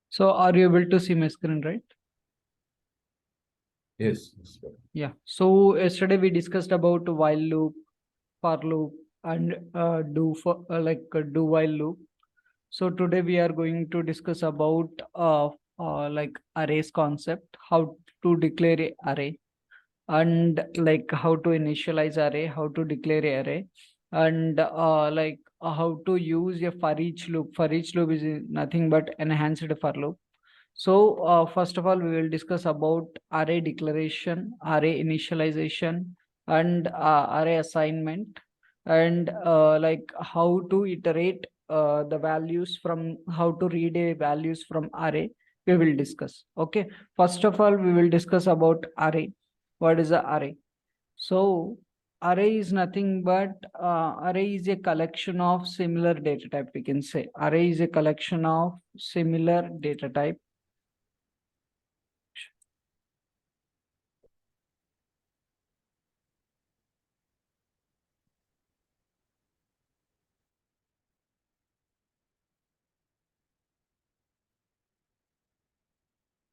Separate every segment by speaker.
Speaker 1: So are you able to see my screen, right?
Speaker 2: Yes.
Speaker 1: Yeah. So yesterday we discussed about while loop, for loop, and do while loop. So today we are going to discuss about like arrays concept, how to declare a array, and like how to initialize array, how to declare a array, and how to use a for each loop. For each loop is nothing but enhanced for loop. So first of all, we will discuss about array declaration, array initialization, and array assignment, and like how to iterate the values from how to read a values from array. We will discuss. Okay. First of all, we will discuss about array. What is a array? So array is nothing but array is a collection of similar data type. We can say array is a collection of similar data type.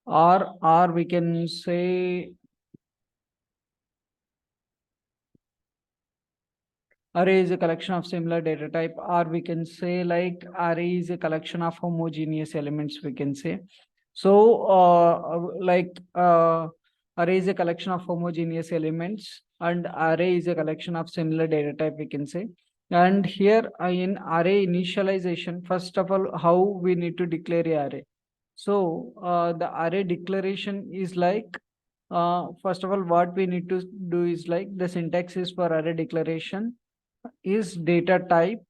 Speaker 1: Or we can say array is a collection of similar data type, or we can say like array is a collection of homogeneous elements, we can say. So array is a collection of homogeneous elements, and array is a collection of similar data type, we can say. And here in array initialization, first of all, how we need to declare a array. So the array declaration is like, first of all, what we need to do is like the syntax is for array declaration is data type,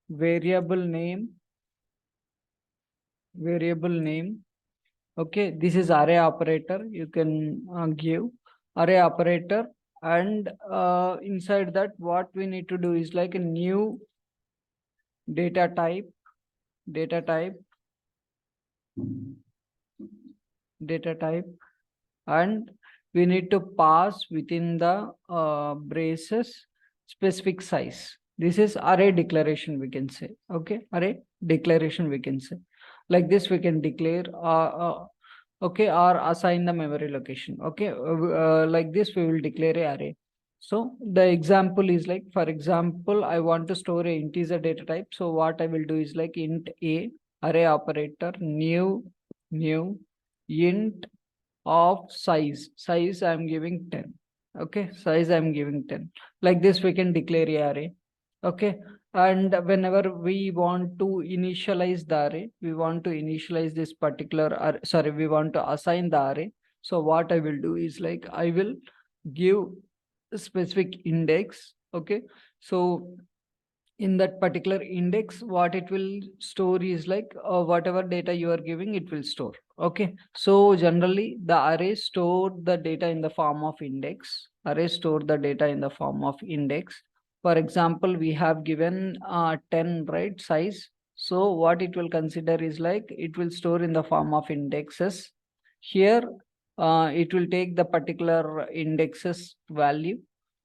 Speaker 1: variable name, variable name. Okay, this is array operator. You can give array operator, and inside that, what we need to do is like a new data type, data type, data type, and we need to pass within the braces specific size. This is array declaration, we can say. Okay, array declaration, we can say. Like this, we can declare, okay, or assign the memory location. Okay, like this, we will declare a array. So the example is like, for example, I want to store a integer data type. So what I will do is like int a, array operator, new int of size I'm giving 10. Okay, size I'm giving 10. Like this, we can declare a array. Okay, and whenever we want to initialize the array, we want to initialize this particular sorry, we want to assign the array. So what I will do is like I will give a specific index. Okay, so in that particular index, what it will store is like whatever data you are giving, it will store. Okay, so generally the array store the data in the form of index. Array store the data in the form of index. For example, we have given 10, right, size. So what it will consider is like it will store in the form of indexes. Here it will take the particular indexes value,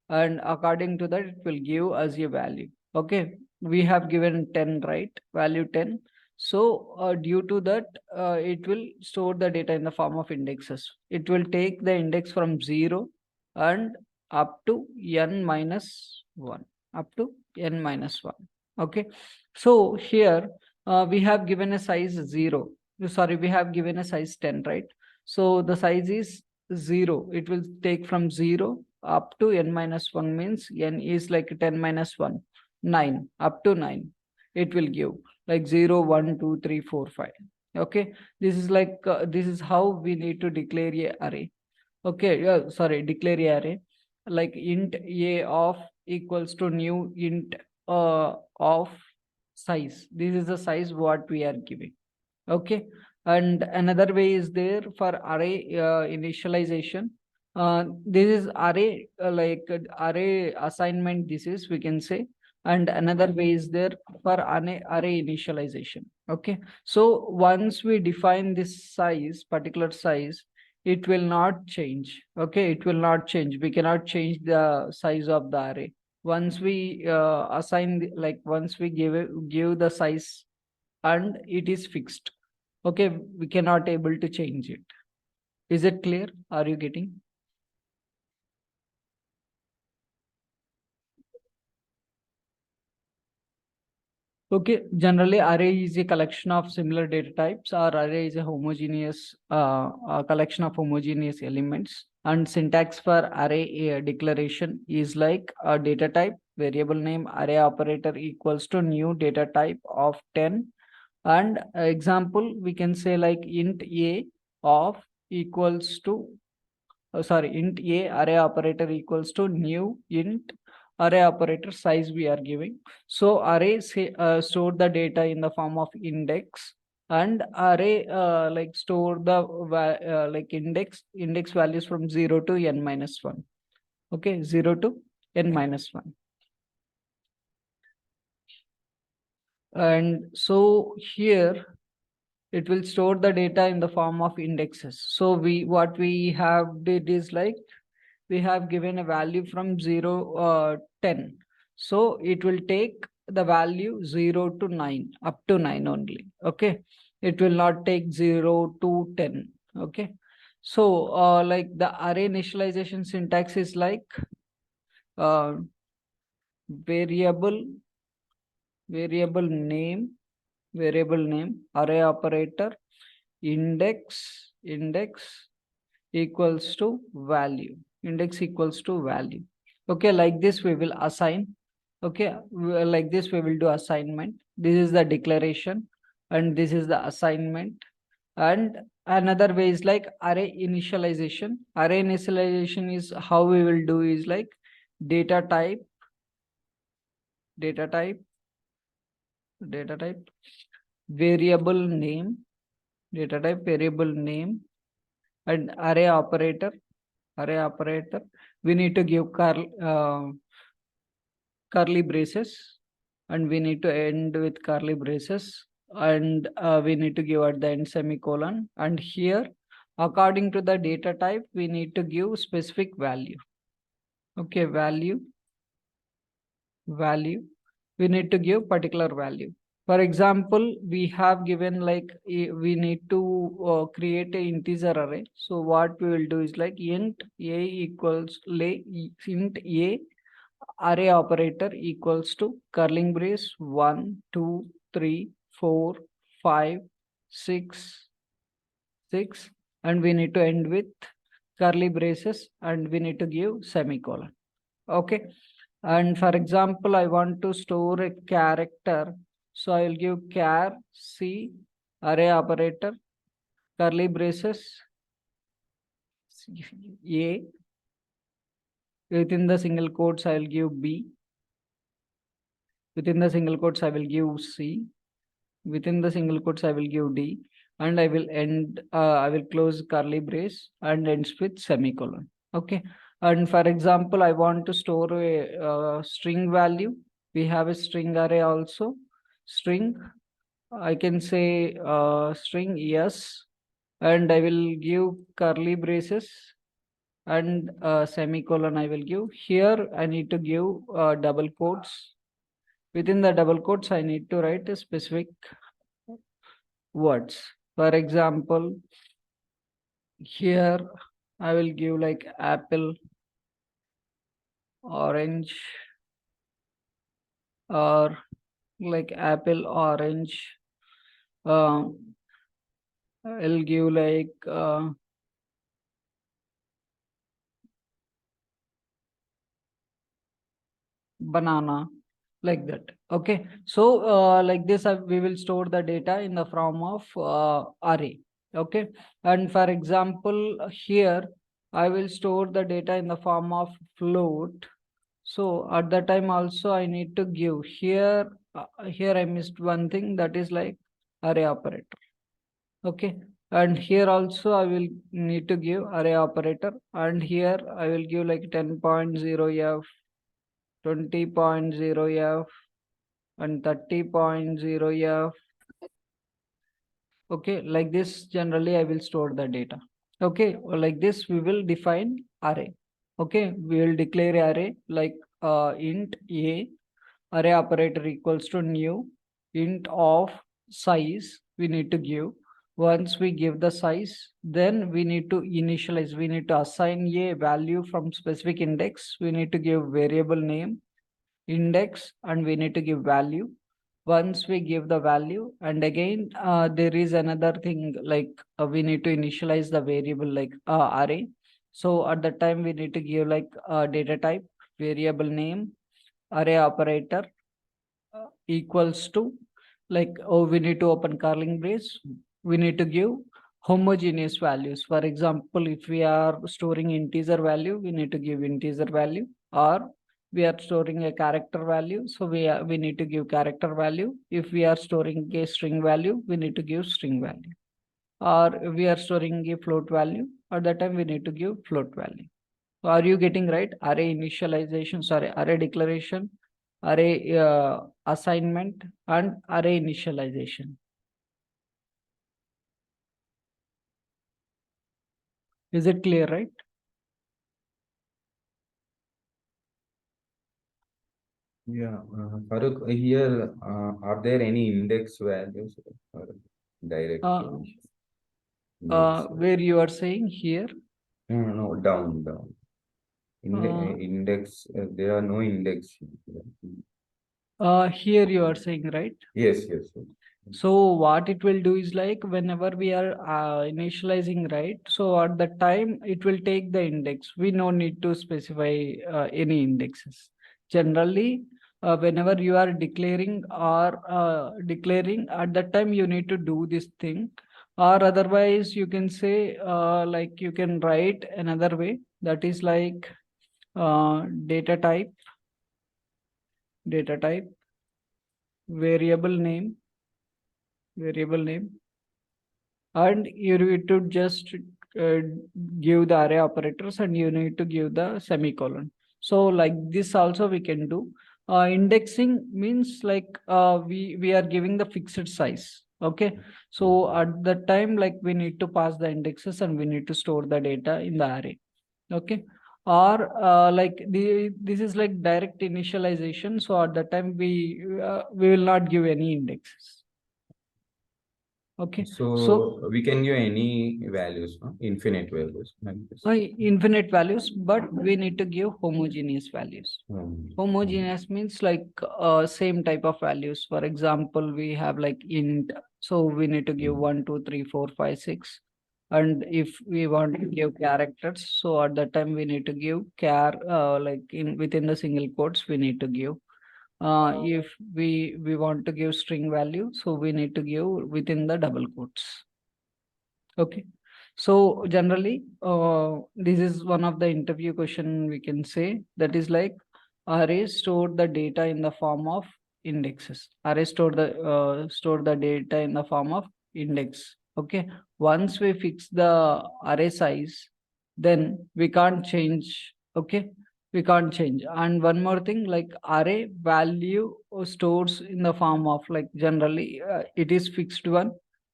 Speaker 1: and according to that, it will give us a value. Okay, we have given 10, right? Value 10. So due to that, it will store the data in the form of indexes. It will take the index from 0 and up to n minus 1. Up to n minus 1. Okay, so here we have given a size 0. Sorry, we have given a size 10, right? So the size is 0. It will take from 0 up to n minus 1, means n is like 10 minus 1. 9, up to 9 it will give, like 0 1 2 3 4 5. Okay, this is like this is how we need to declare a array. Okay, yeah, sorry, declare a array, like int a of equals to new int of size. This is the size what we are giving. Okay, and another way is there for array initialization. This is array array assignment, this is, we can say. And another way is there for array initialization. Okay, so once we define this size, particular size, it will not change. Okay, it will not change. We cannot change the size of the array once we assign once we give the size and it is fixed. Okay, we cannot able to change it. Is it clear? Are you getting? Okay, generally array is a collection of similar data types, or array is a homogeneous a collection of homogeneous elements. And syntax for array declaration is like a data type, variable name, array operator equals to new data type of 10. And example, we can say like int a of equals to int a array operator equals to new int array operator size we are giving. So array store the data in the form of index, and array like store the like index values from 0 to n minus 1. Okay, 0 to n minus 1. And so here it will store the data in the form of indexes. So what we have did is like we have given a value from 0 10. So it will take the value 0 to 9, up to 9 only. Okay, it will not take 0 to 10. Okay, so like the array initialization syntax is like uh, variable variable name variable name array operator index equals to value. Index equals to value. Okay, like this we will assign. Okay, like this we will do assignment. This is the declaration and this is the assignment. And another way is like array initialization. Array initialization is how we will do is like data type data type data type variable name data type variable name, and array operator we need to give curly braces, and we need to end with curly braces, and we need to give at the end semicolon. And here according to the data type we need to give specific value. Okay, value we need to give particular value. For example, we have given like we need to create a integer array. So what we will do is like int a equals int a array operator equals to curling brace 1 2 3 4 5 6 6, and we need to end with curly braces, and we need to give semicolon. Okay, and for example I want to store a character, so I will give char c array operator curly braces a, within the single quotes I will give b, within the single quotes I will give c, within the single quotes I will give d, and I will end I will close curly brace and ends with semicolon. Okay, and for example I want to store a string value. We have a string array also. String, I can say string yes, and I will give curly braces and semicolon I will give. Here I need to give double quotes. Within the double quotes I need to write a specific words. For example, here I will give like apple, orange, or like apple, orange. I'll give like banana, like that. Okay, so like this we will store the data in the form of array. Okay, and for example here I will store the data in the form of float. So at that time also I need to give here here I missed one thing, that is like array operator. Okay, and here also I will need to give array operator, and here I will give like 10.0 f, 20.0 f, and 30.0 f. Okay, like this generally I will store the data. Okay, like this we will define array. Okay, we will declare array like int a array operator equals to new int of size we need to give. Once we give the size, then we need to initialize. We need to assign a value from specific index. We need to give variable name, index, and we need to give value. Once we give the value, and again, there is another thing like we need to initialize the variable like array. So at the time we need to give like data type, variable name, array operator equals to like, oh, we need to open curling brace. We need to give homogeneous values. For example, if we are storing integer value, we need to give integer value, or we are storing a character value, so we need to give character value. If we are storing a string value, we need to give string value, or we are storing a float value, at that time we need to give float value. So are you getting right? Array initialization, sorry, array declaration, array assignment, and array initialization. Is it clear, right?
Speaker 2: Yeah, Farooq, here, are there any index values or direct
Speaker 1: Uh,
Speaker 2: index?
Speaker 1: where you are saying here?
Speaker 2: No, no, no, down.
Speaker 1: Uh,
Speaker 2: Index, there are no index here.
Speaker 1: here you are saying, right?
Speaker 2: Yes.
Speaker 1: So what it will do is like whenever we are initializing, right? So at the time it will take the index. We no need to specify any indexes. Generally, whenever you are declaring or declaring, at that time you need to do this thing. Or otherwise you can say like you can write another way, that is like data type, variable name, variable name, and you need to just uh, give the array operators, and you need to give the semicolon. So like this also we can do. Indexing means like we are giving the fixed size. Okay, so at the time like we need to pass the indexes and we need to store the data in the array. Okay, or like this is like direct initialization, so at the time we will not give any indexes. Okay, so
Speaker 2: So we can give any values, no? Infinite values like this.
Speaker 1: infinite values, but we need to give homogeneous values.
Speaker 2: Um,
Speaker 1: Homogeneous means like same type of values. For example, we have like int, so we need to give 1, 2, 3, 4, 5, 6. And if we want to give characters, so at that time we need to give char like in within the single quotes we need to give. If we want to give string value, so we need to give within the double quotes. Okay. So generally, this is one of the interview question we can say, that is like arrays store the data in the form of indexes. Arrays store the data in the form of index. Okay. Once we fix the array size, then we can't change. Okay. We can't change. And one more thing, like array value stores in the form of like generally it is fixed one,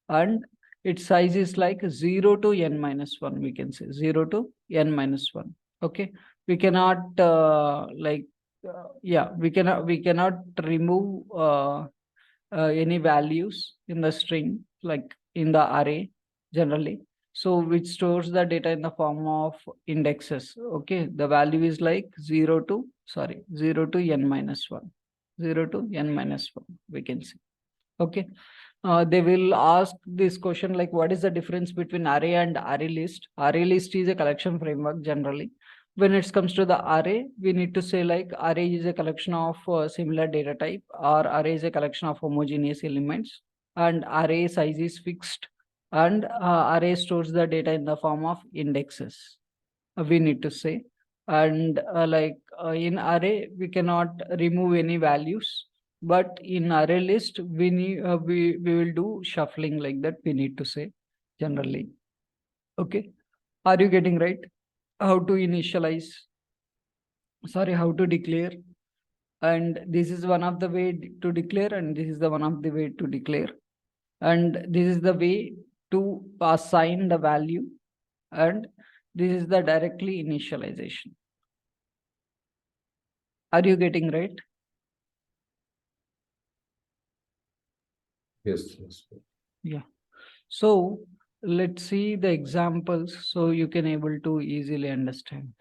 Speaker 1: and its size is like 0 to n minus 1, we can say 0 to n minus 1. Okay, we cannot yeah, we cannot remove any values in the string like in the array generally, so which stores the data in the form of indexes. Okay, the value is like 0 to, sorry, 0 to n minus 1, 0 to n minus 1, we can say. Okay, they will ask this question like what is the difference between array and array list. Array list is a collection framework generally. When it comes to the array, we need to say like array is a collection of similar data type, or array is a collection of homogeneous elements, and array size is fixed, and array stores the data in the form of indexes, we need to say. And in array we cannot remove any values, but in array list we will do shuffling, like that we need to say generally. Okay, are you getting right? How to initialize, sorry, how to declare. And this is one of the way to declare, and this is the one of the way to declare, and this is the way to assign the value, and this is the directly initialization. Are you getting right?
Speaker 2: Yes, yes.
Speaker 1: Yeah. So let's see the examples so you can able to easily understand.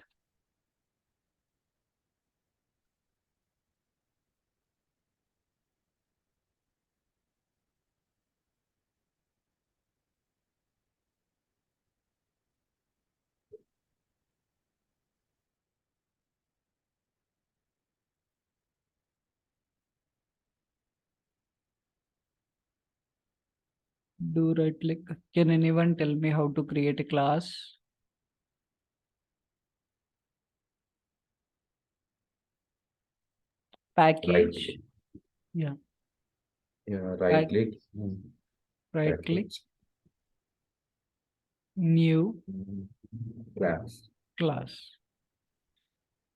Speaker 1: Do right click. Can anyone tell me how to create a class?
Speaker 2: Right.
Speaker 1: Package. Yeah.
Speaker 2: Yeah, right
Speaker 1: Pack,
Speaker 2: click.
Speaker 1: right click.
Speaker 2: Package.
Speaker 1: New
Speaker 2: Class.
Speaker 1: class.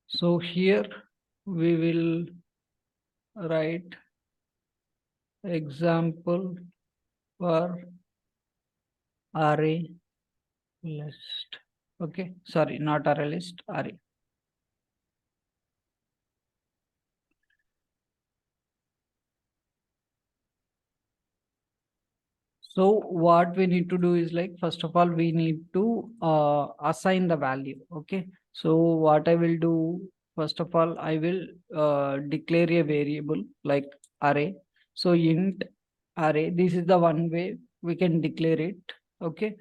Speaker 1: So here we will write example for array list. Okay. Sorry, not array list, array. So what we need to do is like, first of all, we need to assign the value. Okay. So what I will do, first of all, I will declare a variable like array. So int array, this is the one way we can declare it. Okay.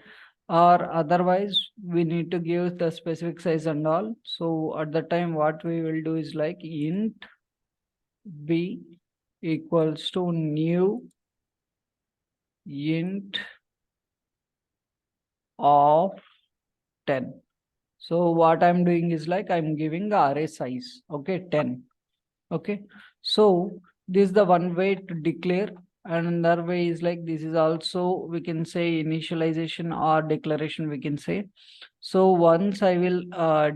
Speaker 1: Or otherwise we need to give the specific size and all. So at the time, what we will do is like int b equals to new int of 10. So what I'm doing is like I'm giving the array size, okay, 10. Okay. So this is the one way to declare. And another way is like, this is also, we can say initialization or declaration, we can say. So once I will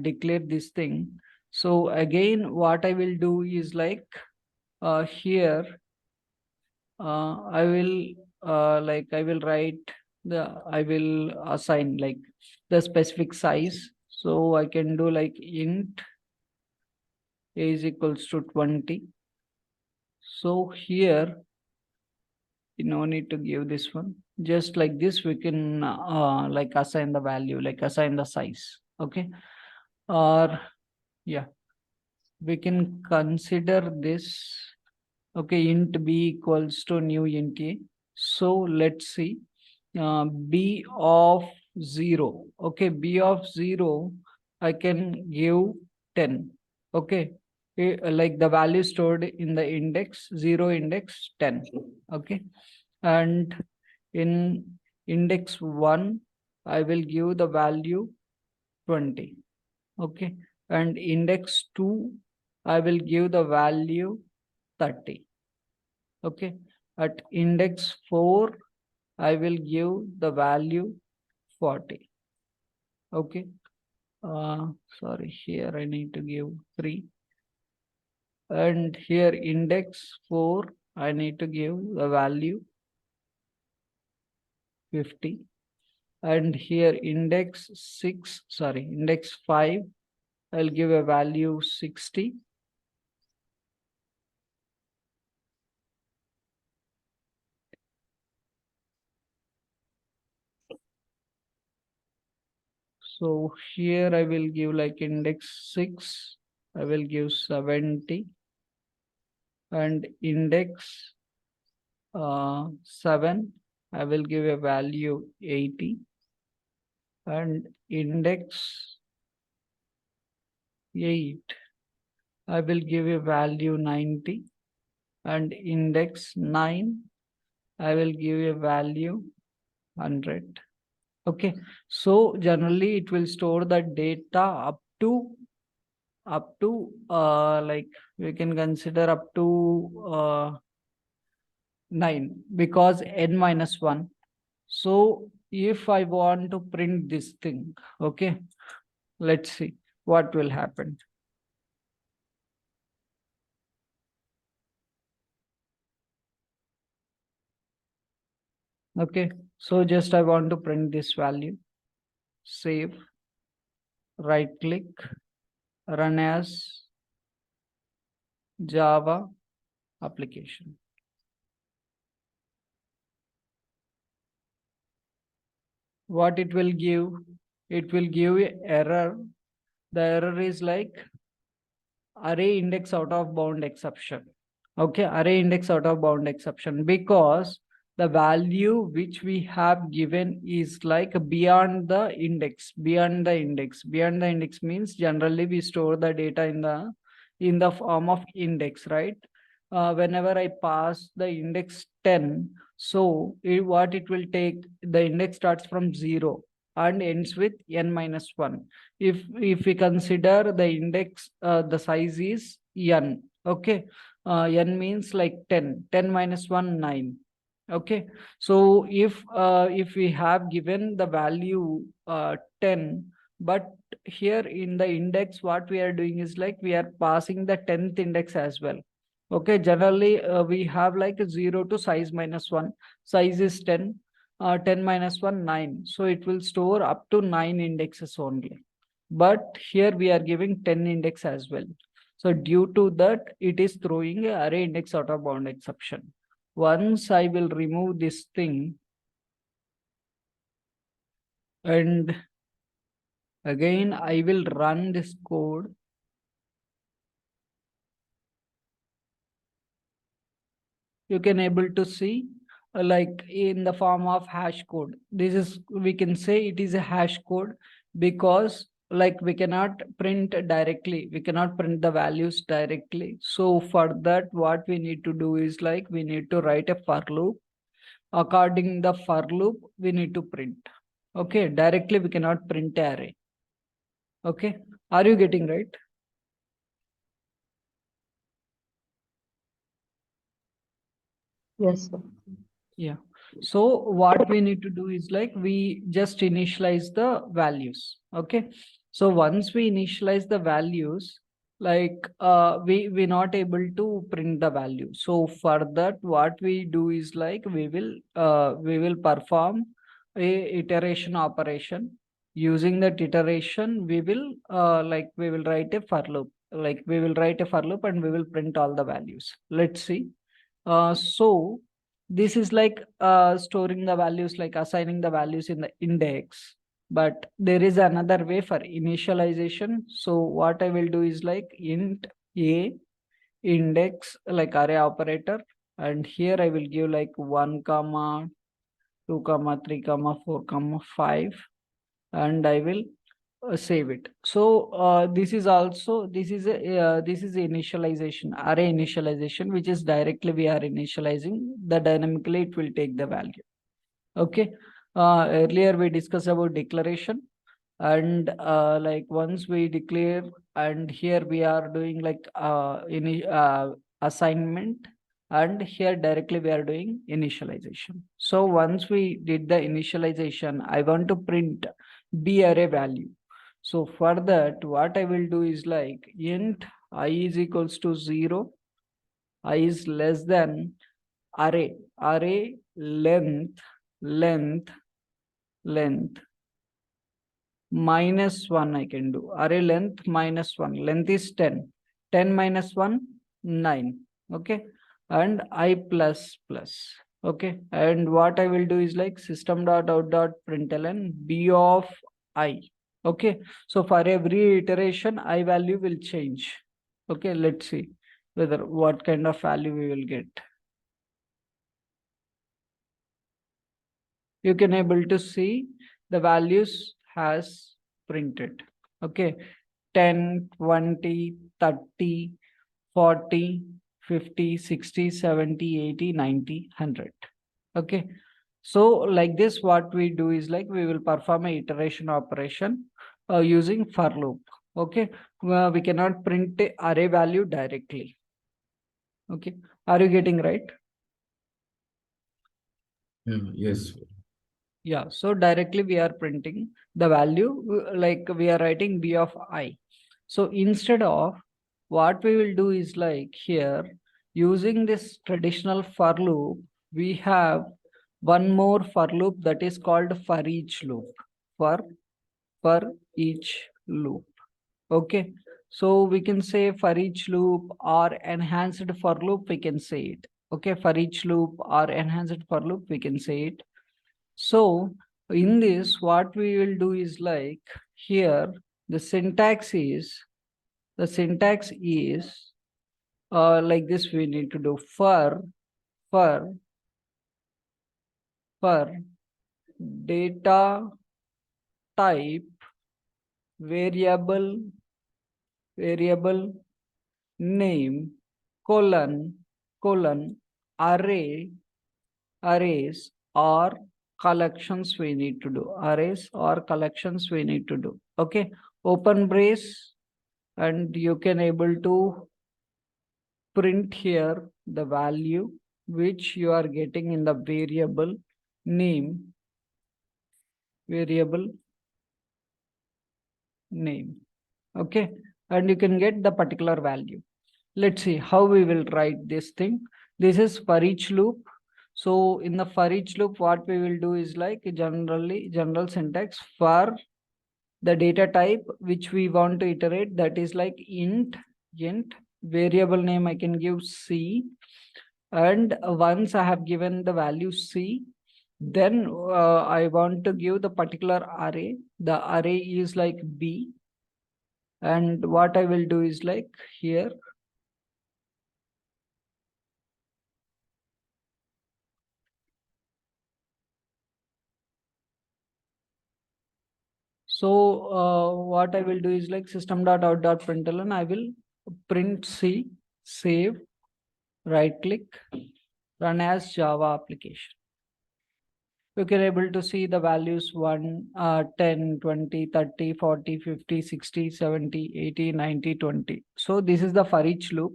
Speaker 1: declare this thing. So again, what I will do is like here, I will I will write I will assign like the specific size. So I can do like int a is equals to 20. So here you no need to give this one. Just like this, we can like assign the value, like assign the size. Okay. Or yeah, we can consider this. Okay, int b equals to new int a. So let's see. B of 0. Okay, B of 0, I can give 10. Okay, like the value stored in the index, 0 index 10. Okay, and in index 1, I will give the value 20. Okay, and index 2, I will give the value 30. Okay, at index 4, I will give the value 40. Okay. Sorry, here I need to give 3. And here index 4, I need to give the value 50. And here index 6, sorry, index 5, I'll give a value 60. So here I will give like index 6, I will give 70. And index 7, I will give a value 80. And index 8, I will give a value 90. And index 9, I will give a value 100. Okay. So generally it will store the data up to like we can consider up to 9 because n minus 1. So if I want to print this thing, okay, let's see what will happen. Okay, so just I want to print this value, save, right click, run as Java application. what it will give? It will give error. The error is like array index out of bound exception. Okay, array index out of bound exception, because the value which we have given is like beyond the index. Beyond the index means generally we store the data in the form of index, right? Whenever I pass the index 10, so what it will take, the index starts from 0 and ends with n minus 1. If we consider the index, the size is n. Okay, n means like 10. 10 minus 1, 9. Okay, so if we have given the value 10, but here in the index what we are doing is like we are passing the 10th index as well. Okay, generally we have like 0 to size minus 1. Size is 10. 10 minus 1, 9. So it will store up to 9 indexes only. But here we are giving 10 index as well. So due to that, it is throwing a array index out of bound exception. Once I will remove this thing, and again I will run this code, you can able to see like in the form of hash code. This is, we can say it is a hash code, because like we cannot print directly, we cannot print the values directly. So for that what we need to do is like we need to write a for loop. According the for loop we need to print. Okay, directly we cannot print array. Okay, are you getting right?
Speaker 3: Yes, sir.
Speaker 1: Yeah. So what we need to do is like we just initialize the values. Okay. So once we initialize the values, like we not able to print the value. So for that, what we do is like we will perform a iteration operation. Using that iteration, we will like we will write a for loop. Like we will write a for loop and we will print all the values. Let's see. So this is like storing the values, like assigning the values in the index. But there is another way for initialization. So what I will do is like int a index, like array operator, and here I will give like 1 comma 2 comma 3 comma 4 comma 5, and I will save it. So this is initialization, array initialization, which is directly we are initializing the dynamically it will take the value. Okay, earlier we discussed about declaration, and like once we declare, and here we are doing like assignment, and here directly we are doing initialization. So once we did the initialization, I want to print b array value. So for that what I will do is like int I is equals to 0, I is less than array length length minus 1. I can do array length minus 1. Length is 10. 10 minus 1, 9. Okay, and I plus plus. Okay, and what I will do is like system dot out dot println b of I. Okay, so for every iteration I value will change. Okay, let's see whether what kind of value we will get. You can able to see the values has printed. Okay, 10, 20, 30, 40, 50, 60, 70, 80, 90, 100. Okay, so like this what we do is like we will perform a iteration operation using for loop. Okay, we cannot print a array value directly. Okay, are you getting right?
Speaker 2: Yes.
Speaker 1: Yeah, so directly we are printing the value, like we are writing b of I. So instead of, what we will do is like here, using this traditional for loop, we have one more for loop that is called for each loop. For for each loop. Okay. So we can say for each loop or enhanced for loop, we can say it. Okay, for each loop or enhanced for loop, we can say it. So In this, what we will do is like here, the syntax is like this. We need to do for data type variable name colon arrays or collections we need to do. Arrays or collections we need to do. Okay, open brace, and you can able to print here the value which you are getting in the variable name. Okay, and you can get the particular value. Let's see how we will write this thing. This is for each loop. So in the for each loop, what we will do is like general syntax for the data type which we want to iterate, that is like int variable name I can give C, and once I have given the value C, then I want to give the particular array. The array is like B, and what I will do is like here. So what I will do is like system.out.println, I will print C, save, right click, run as Java application. You can able to see the values 1, 10, 20, 30, 40, 50, 60, 70, 80, 90, 20. So this is the for each loop.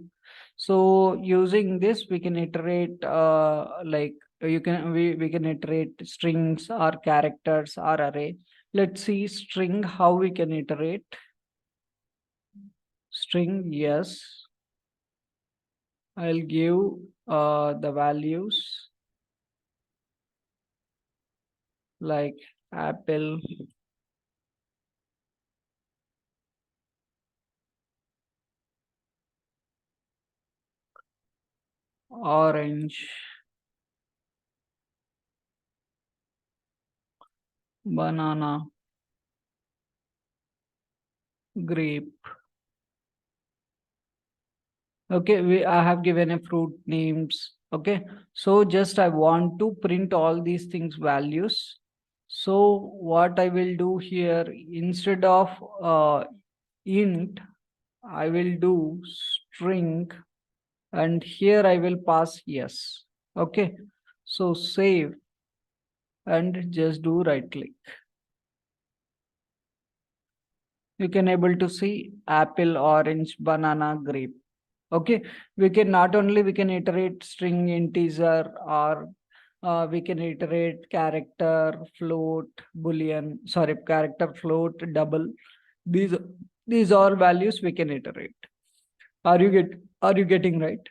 Speaker 1: So using this, we can iterate like we can iterate strings or characters or array. Let's see string, how we can iterate. String, yes. I'll give the values like apple, orange, banana, grape. Okay, I have given a fruit names. Okay, so just I want to print all these things values. So what I will do here, instead of int, I will do string, and here I will pass yes. Okay, so save and just do right click. You can able to see apple, orange, banana, grape. Okay, we can not only we can iterate string, integer, or we can iterate character, float, boolean, sorry, character, float, double. These these all values we can iterate. Are you getting right?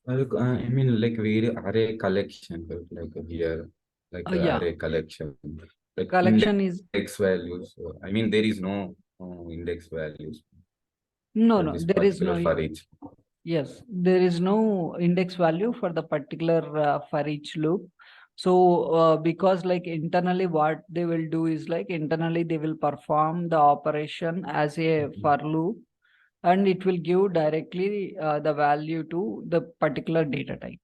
Speaker 2: I mean, like where array collection, like here, like
Speaker 1: Yeah,
Speaker 2: array collection, like
Speaker 1: collection is
Speaker 2: index values. I mean, there is no index values
Speaker 1: no,
Speaker 2: for
Speaker 1: no,
Speaker 2: this
Speaker 1: there is
Speaker 2: particular
Speaker 1: no.
Speaker 2: for each.
Speaker 1: Yes, there is no index value for the particular for each loop. So because like internally what they will do is like internally they will perform the operation as a for loop, and it will give directly the value to the particular data type.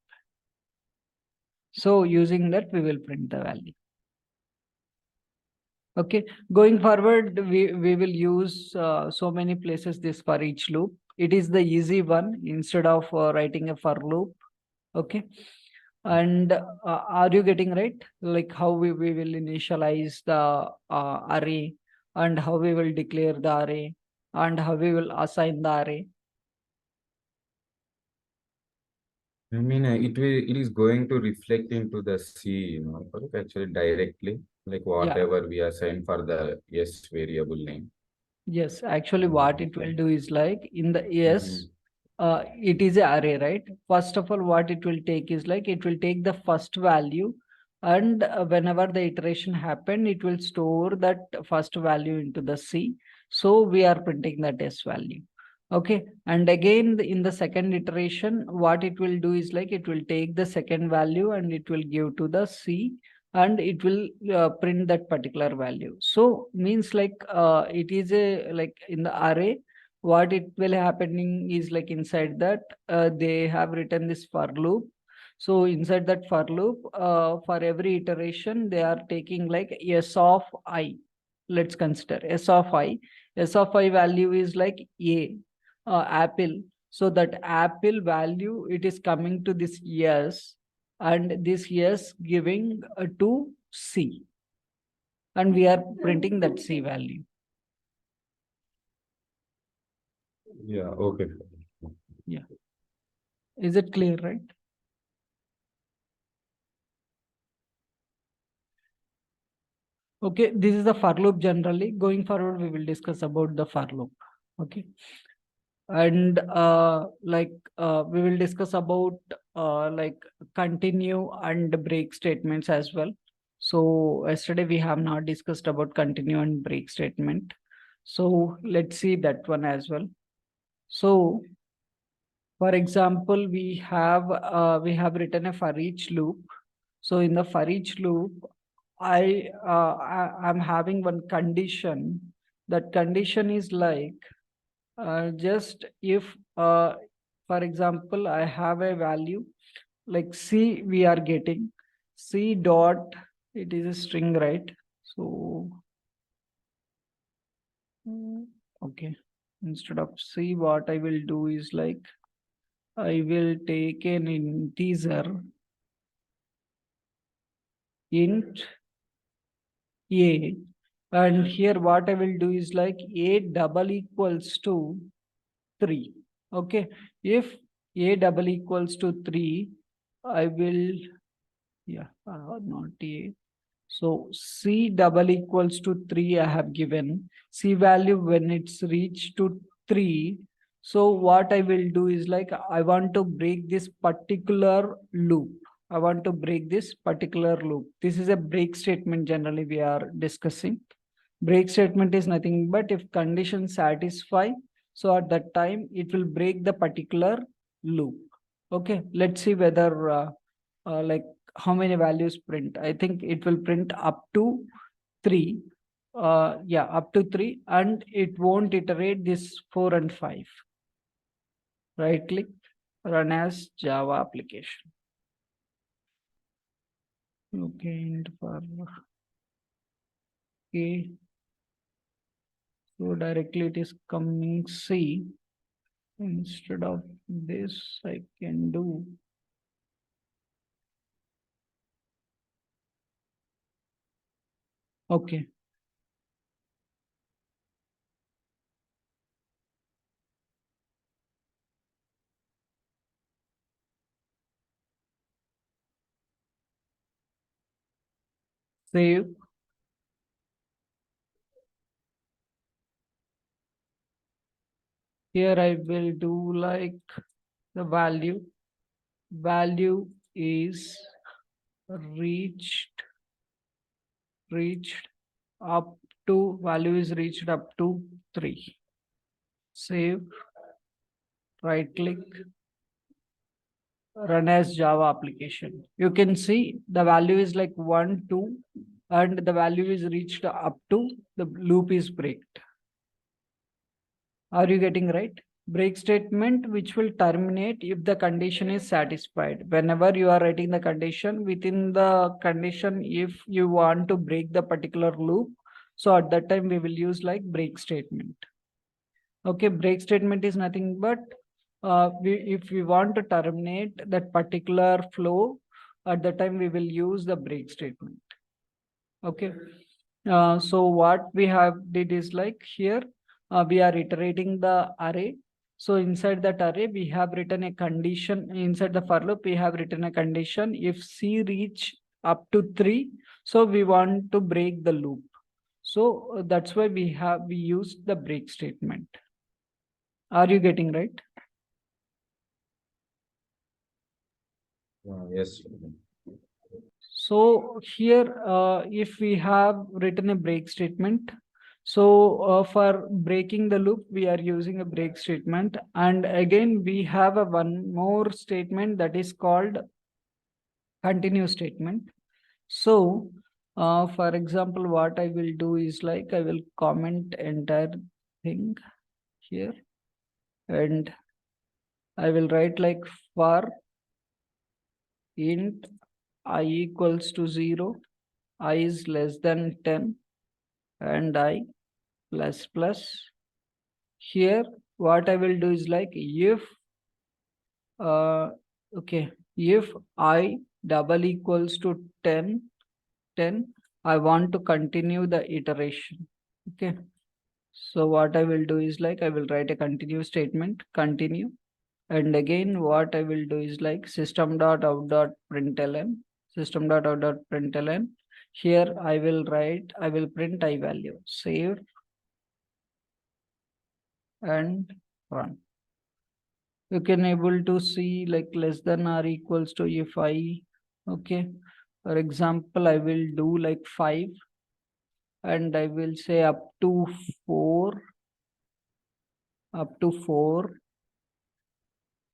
Speaker 1: So using that we will print the value. Okay, going forward, we will use so many places this for each loop. It is the easy one instead of writing a for loop. Okay, and are you getting right? Like how we will initialize the array, and how we will declare the array, and how we will assign the array.
Speaker 2: I mean, it is going to reflect into the C, correct? Actually directly, like
Speaker 1: Yeah,
Speaker 2: whatever we assign for the S variable name.
Speaker 1: yes. Actually, what it will
Speaker 2: Okay.
Speaker 1: do is like in the
Speaker 2: Mm-hmm.
Speaker 1: yes, it is a array, right? First of all, what it will take is like it will take the first value, and whenever the iteration happen, it will store that first value into the C. So we are printing that S value. Okay, and again in the second iteration, what it will do is like it will take the second value and it will give to the C, and it will print that particular value. So means like it is a like in the array, what it will happening is like inside that they have written this for loop. So inside that for loop, for every iteration, they are taking like S of I. Let's consider S of I. S of I value is like A, apple. So that apple value, it is coming to this yes, and this yes giving to C, and we are printing that C value.
Speaker 2: Yeah, okay.
Speaker 1: Yeah. Is it clear, right? Okay, this is the for loop generally. Going forward, we will discuss about the for loop. Okay. And we will discuss about like continue and break statements as well. So yesterday we have not discussed about continue and break statement, so let's see that one as well. So for example, we have written a for each loop. So in the for each loop, I'm having one condition. That condition is like just if, for example, I have a value like C, we are getting C dot, it is a string, right? So, okay, instead of C, what I will do is like I will take an integer int A, and here what I will do is like A double equals to 3. Okay, if A double equals to 3, I will, yeah, not A. So C double equals to 3 I have given. C value when it's reached to 3. So what I will do is like I want to break this particular loop. I want to break this particular loop. This is a break statement generally we are discussing. Break statement is nothing but if conditions satisfy, so at that time it will break the particular loop. Okay, let's see whether like how many values print. I think it will print up to 3. Yeah, up to 3, and it won't iterate this 4 and 5. Right click, run as Java application. Okay, and for okay, so directly it is coming C. Instead of this, I can do okay. Save. Here I will do like the value. Value is reached up to, value is reached up to 3. Save, right click, run as Java application. You can see the value is like 1, 2, and the value is reached up to, the loop is breaked. Are you getting right? Break statement which will terminate if the condition is satisfied. Whenever you are writing the condition, within the condition, if you want to break the particular loop, so at that time we will use like break statement. Okay, break statement is nothing but if we want to terminate that particular flow, at the time we will use the break statement. Okay. So what we have did is like here, we are iterating the array. So inside that array, we have written a condition. Inside the for loop, we have written a condition. If C reach up to 3, so we want to break the loop. So that's why we used the break statement. Are you getting right?
Speaker 2: Yes.
Speaker 1: So here, if we have written a break statement, So for breaking the loop, we are using a break statement. And again, we have a one more statement that is called continue statement. So for example, what I will do is like I will comment entire thing here, and I will write like for int I equals to 0, I is less than 10, and I plus plus. Here, what I will do is like if okay, if I double equals to 10, I want to continue the iteration. Okay. So what I will do is like I will write a continue statement, continue. And again, what I will do is like system.out.println, system.out.println. Here I will write, I will print I value, save and run. You can able to see like less than or equals to if I, okay. For example, I will do like 5 and I will say up to 4,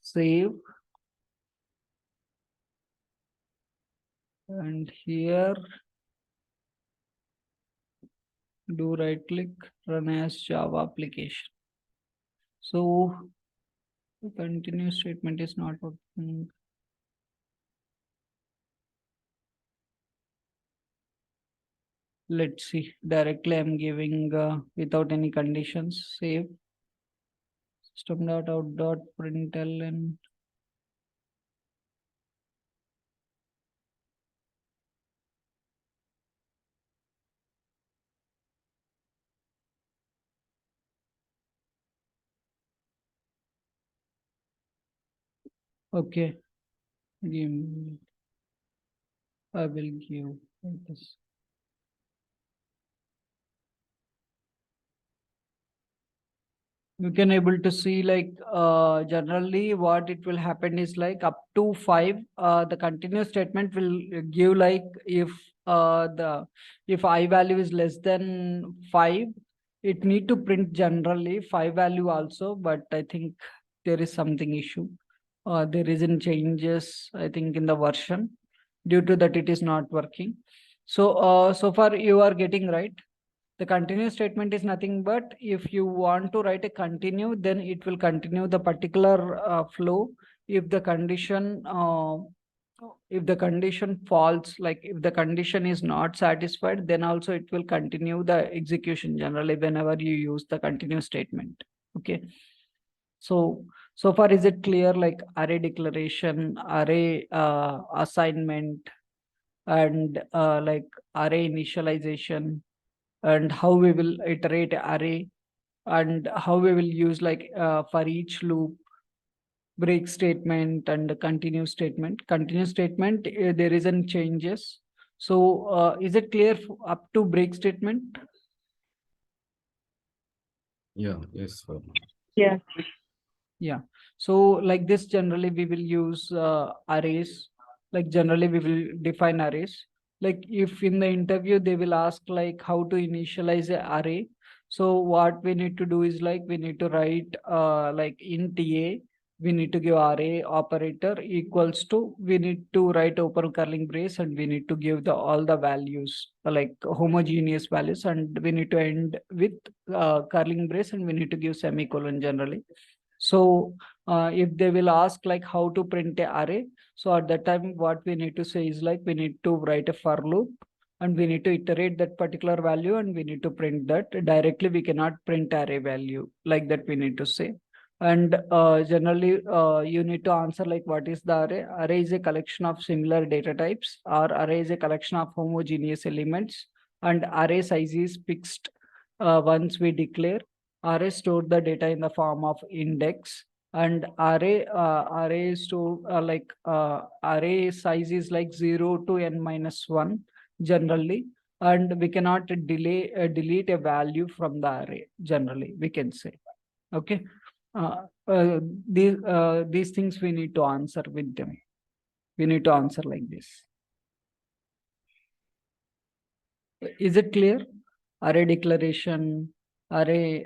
Speaker 1: save, and here do right click, run as Java application. So the continue statement is not working. Let's see, directly I'm giving without any conditions, save system.out.println. Okay, give me, I will give this. You can able to see like generally what it will happen is like up to 5 the continuous statement will give like the if I value is less than 5, it need to print generally 5 value also, but I think there is something issue, there isn't changes I think in the version, due to that it is not working. So so far you are getting right. The continue statement is nothing but if you want to write a continue, then it will continue the particular flow. If the condition falls, like if the condition is not satisfied, then also it will continue the execution generally whenever you use the continue statement. Okay. So so far is it clear, like array declaration, array assignment, and like array initialization, and how we will iterate array, and how we will use like for each loop, break statement, and continue statement. Continue statement, there isn't changes. So is it clear up to break statement?
Speaker 2: Yeah, yes, sir.
Speaker 3: Yeah.
Speaker 1: Yeah. So like this, generally we will use arrays. Like generally we will define arrays. Like if in the interview they will ask like how to initialize a array. So what we need to do is like we need to write like int a, we need to give array operator equals to, we need to write open curling brace, and we need to give the all the values like homogeneous values, and we need to end with curling brace, and we need to give semicolon generally. So if they will ask like how to print a array, so at that time what we need to say is like we need to write a for loop, and we need to iterate that particular value, and we need to print that directly. We cannot print array value like that, we need to say. And generally you need to answer like what is the array. Array is a collection of similar data types, or array is a collection of homogeneous elements, and array size is fixed once we declare. Array store the data in the form of index, and array store array size is like 0 to n minus 1 generally, and we cannot delete a value from the array generally, we can say. Okay. These things we need to answer with them. We need to answer like this. Is it clear? array declaration, array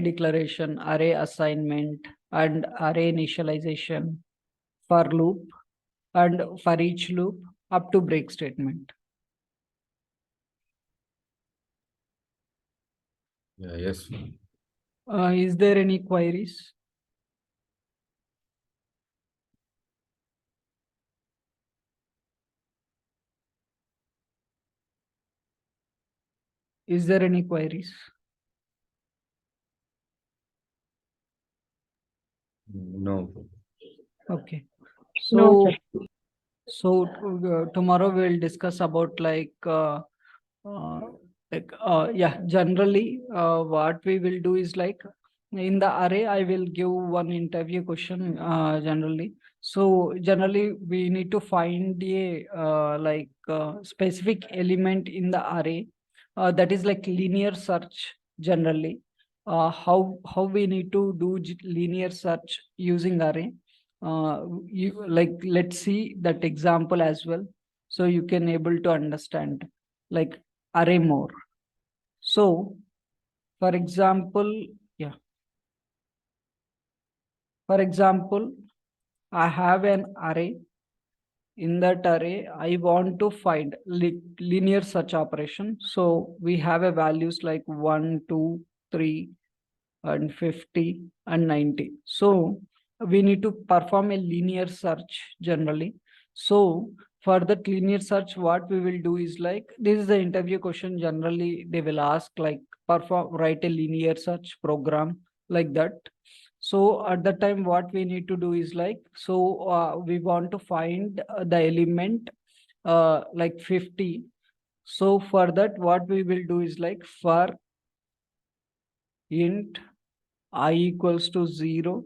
Speaker 1: declaration, array assignment, and array initialization, for loop, and for each loop up to break statement.
Speaker 2: Yeah, yes.
Speaker 1: Is there any queries? Is there any queries?
Speaker 2: No.
Speaker 1: Okay.
Speaker 3: No,
Speaker 1: So,
Speaker 3: sir.
Speaker 1: tomorrow we'll discuss about uh, yeah, generally, what we will do is like in the array, I will give one interview question generally. So generally, we need to find a specific element in the array that is like linear search generally. How we need to do linear search using array? Let's see that example as well, so you can able to understand like array more. So, for example, yeah, for example, I have an array. In that array, I want to find linear search operation. So we have a values like 1, 2, 3, and 50 and 90. So we need to perform a linear search generally. So for that linear search, what we will do is like, this is the interview question. Generally, they will ask like write a linear search program like that. So at that time, what we need to do is like, so we want to find the element like 50. So for that, what we will do is like for int I equals to 0,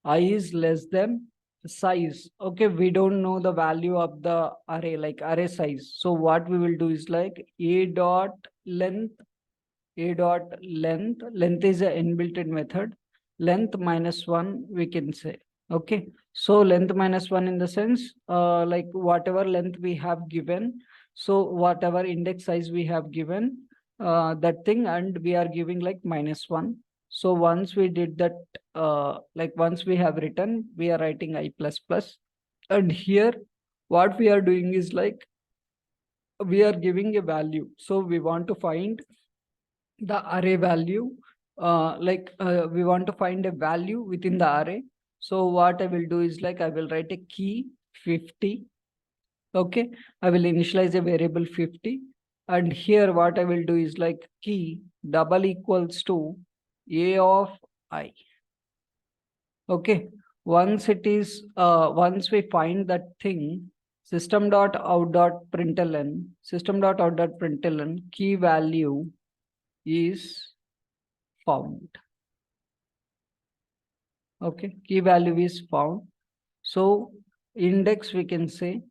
Speaker 1: I is less than size. Okay, we don't know the value of the array, like array size. So what we will do is like a dot length, length is a inbuilt method, length minus 1 we can say. Okay, so length minus 1 in the sense like whatever length we have given, so whatever index size we have given, that thing, and we are giving like minus 1. So once we did that, like once we have written, we are writing I plus plus, and here what we are doing is like we are giving a value, so we want to find the array value. We want to find a value within the array. So what I will do is like I will write a key 50. Okay, I will initialize a variable 50, and here what I will do is like key double equals to a of I. Okay, once it is once we find that thing, system.out.println key value is found. Okay, key value is found. So index, we can say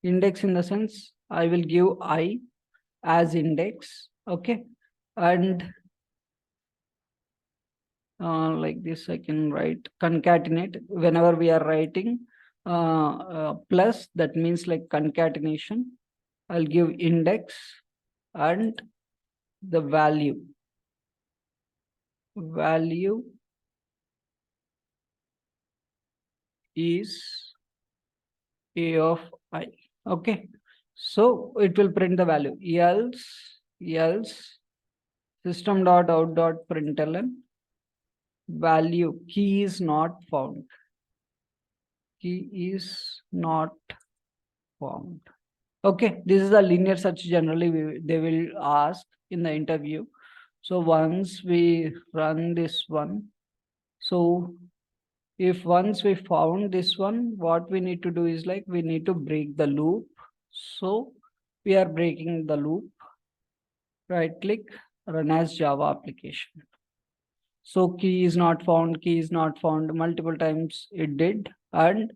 Speaker 1: index in the sense I will give I as index. Okay, and like this I can write concatenate whenever we are writing plus, that means like concatenation. I'll give index and the value is a of I. Okay, so it will print the value, else system.out.println value key is not found. Key is not found. Okay, this is a linear search. Generally, they will ask in the interview. So once we run this one, so if once we found this one, what we need to do is like we need to break the loop. So we are breaking the loop. Right click, run as Java application. So key is not found, multiple times it did. And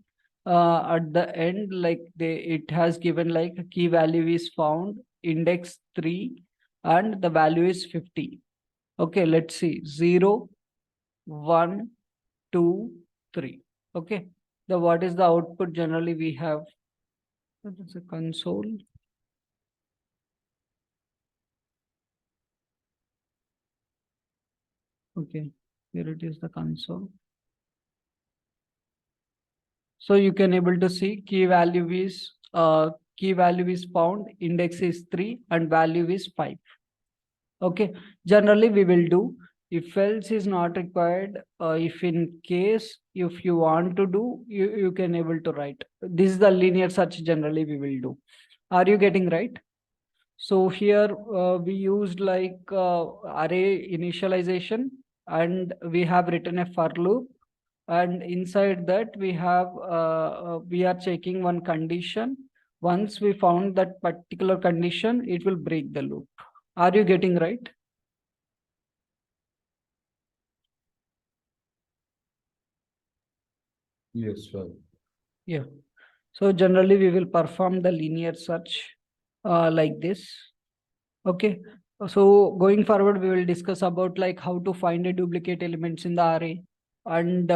Speaker 1: at the end, like it has given like key value is found, index 3, and the value is 50. Okay, let's see, 0, 1, 2, 3. Okay, the what is the output generally we have? That is a console. Okay, here it is the console. So you can able to see key value is found, index is 3 and value is 5. Okay, generally we will do if else is not required. If in case if you want to do, you can able to write. This is the linear search generally we will do. Are you getting right? So here we used like array initialization, and we have written a for loop, and inside that we are checking one condition. Once we found that particular condition, it will break the loop. Are you getting right?
Speaker 2: Yes, sure.
Speaker 1: Yeah. So generally we will perform the linear search like this. Okay. So going forward, we will discuss about like how to find a duplicate elements in the array, and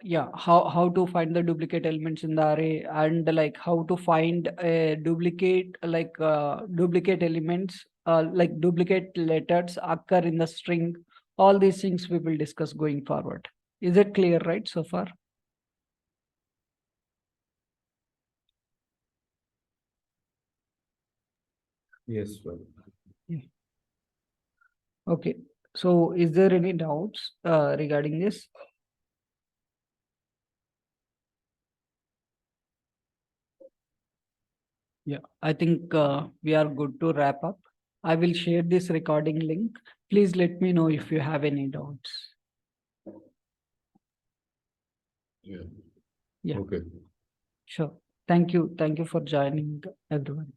Speaker 1: yeah, how to find the duplicate elements in the array, and like how to find a duplicate duplicate elements like duplicate letters occur in the string. All these things we will discuss going forward. Is it clear, right, so far?
Speaker 2: Yes, sure.
Speaker 1: Yeah. Okay. So is there any doubts regarding this? Yeah, I think we are good to wrap up. I will share this recording link. Please let me know if you have any doubts.
Speaker 2: Yeah.
Speaker 1: Yeah,
Speaker 2: Okay.
Speaker 1: sure. Thank you. Thank you for joining, everyone.